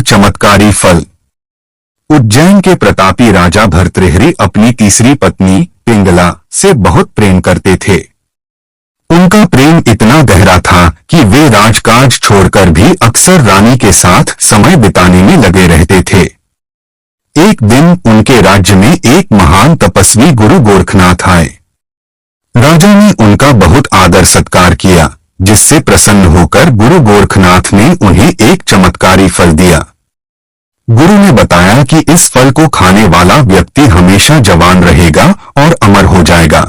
चमत्कारी फल। उज्जैन के प्रतापी राजा भर्तृहरि अपनी तीसरी पत्नी पिंगला से बहुत प्रेम करते थे। उनका प्रेम इतना गहरा था कि वे राजकाज छोड़कर भी अक्सर रानी के साथ समय बिताने में लगे रहते थे। एक दिन उनके राज्य में एक महान तपस्वी गुरु गोरखनाथ आए। राजा ने उनका बहुत आदर सत्कार किया, जिससे प्रसन्न होकर गुरु गोरखनाथ ने उन्हें एक चमत्कारी फल दिया। गुरु ने बताया कि इस फल को खाने वाला व्यक्ति हमेशा जवान रहेगा और अमर हो जाएगा।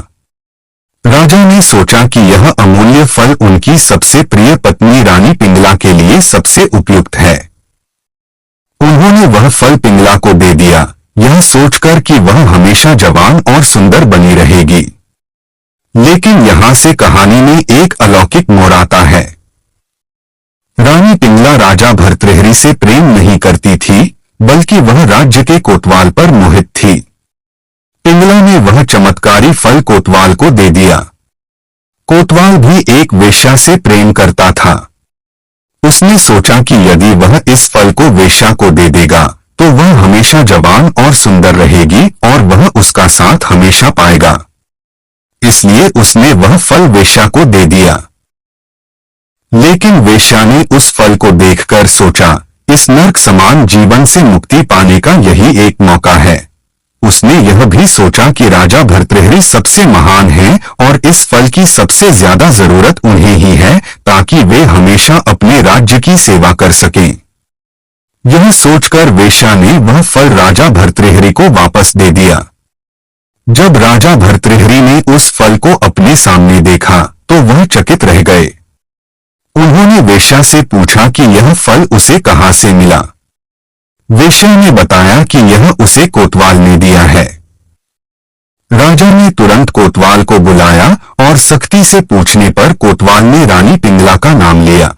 राजा ने सोचा कि यह अमूल्य फल उनकी सबसे प्रिय पत्नी रानी पिंगला के लिए सबसे उपयुक्त है। उन्होंने वह फल पिंगला को दे दिया, यह सोचकर कि वह हमेशा जवान और सुंदर बनी रहेगी। लेकिन यहाँ से कहानी में एक अलौकिक मोड़ आता है। रानी पिंगला राजा भर्तृहरि से प्रेम नहीं करती थी, बल्कि वह राज्य के कोतवाल पर मोहित थी। पिंगला ने वह चमत्कारी फल कोतवाल को दे दिया। कोतवाल भी एक वेश्या से प्रेम करता था। उसने सोचा कि यदि वह इस फल को वेश्या को दे देगा तो वह हमेशा जवान और सुंदर रहेगी और वह उसका साथ हमेशा पाएगा। इसलिए उसने वह फल वेश्या को दे दिया। लेकिन वेश्या ने उस फल को देखकर सोचा, इस नर्क समान जीवन से मुक्ति पाने का यही एक मौका है। उसने यह भी सोचा कि राजा भर्तृहरि सबसे महान हैं और इस फल की सबसे ज्यादा जरूरत उन्हें ही है, ताकि वे हमेशा अपने राज्य की सेवा कर सकें। यह सोचकर वेश्या ने वह फल राजा भर्तृहरि को वापस दे दिया। जब राजा भर्तृहरि ने उस फल को अपने सामने देखा तो वह चकित रह गए। उन्होंने वेश्या से पूछा कि यह फल उसे कहाँ से मिला। वेश्या ने बताया कि यह उसे कोतवाल ने दिया है। राजा ने तुरंत कोतवाल को बुलाया और सख्ती से पूछने पर कोतवाल ने रानी पिंगला का नाम लिया।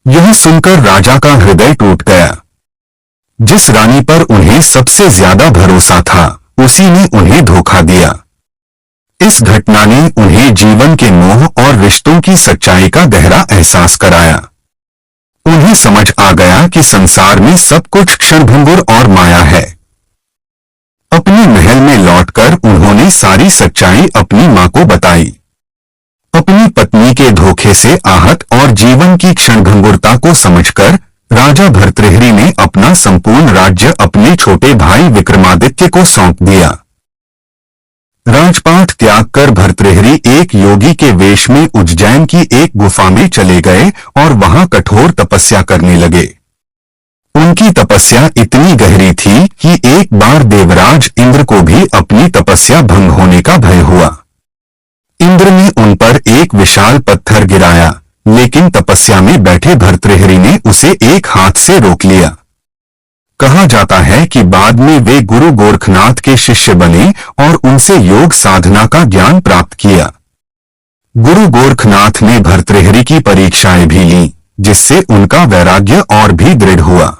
यह सुनकर राजा का हृदय टूट गया। जिस रानी पर उन्हें सबसे ज्यादा भरोसा था, उसी ने उन्हें धोखा दिया। इस घटना ने उन्हें जीवन के मोह और रिश्तों की सच्चाई का गहरा एहसास कराया। उन्हें समझ आ गया कि संसार में सब कुछ क्षणभंगुर और माया है। अपने महल में लौटकर उन्होंने सारी सच्चाई अपनी मां को बताई। अपनी पत्नी के धोखे से आहत और जीवन की क्षणभंगुरता को समझकर राजा भर्तृहरि ने अपना संपूर्ण राज्य अपने छोटे भाई विक्रमादित्य को सौंप दिया। राजपाट त्याग कर भर्तृहरि एक योगी के वेश में उज्जैन की एक गुफा में चले गए और वहां कठोर तपस्या करने लगे। उनकी तपस्या इतनी गहरी थी कि एक बार देवराज इंद्र को भी अपनी तपस्या भंग होने का भय हुआ। इंद्र ने उन पर एक विशाल पत्थर गिराया, लेकिन तपस्या में बैठे भर्तृहरि ने उसे एक हाथ से रोक लिया। कहा जाता है कि बाद में वे गुरु गोरखनाथ के शिष्य बने और उनसे योग साधना का ज्ञान प्राप्त किया। गुरु गोरखनाथ ने भर्तृहरि की परीक्षाएं भी लीं, जिससे उनका वैराग्य और भी दृढ़ हुआ।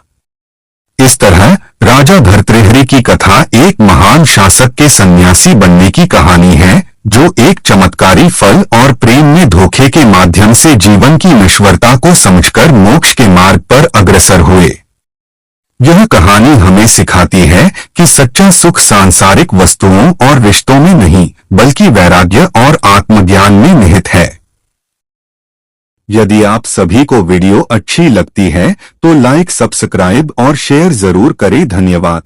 इस तरह राजा भर्तृहरि की कथा एक महान शासक के सन्यासी बनने की कहानी है, जो एक चमत्कारी फल और प्रेम में धोखे के माध्यम से जीवन की नश्वरता को समझकर मोक्ष के मार्ग पर अग्रसर हुए। यह कहानी हमें सिखाती है कि सच्चा सुख सांसारिक वस्तुओं और रिश्तों में नहीं, बल्कि वैराग्य और आत्मज्ञान में निहित है। यदि आप सभी को वीडियो अच्छी लगती है तो लाइक, सब्सक्राइब और शेयर जरूर करें। धन्यवाद।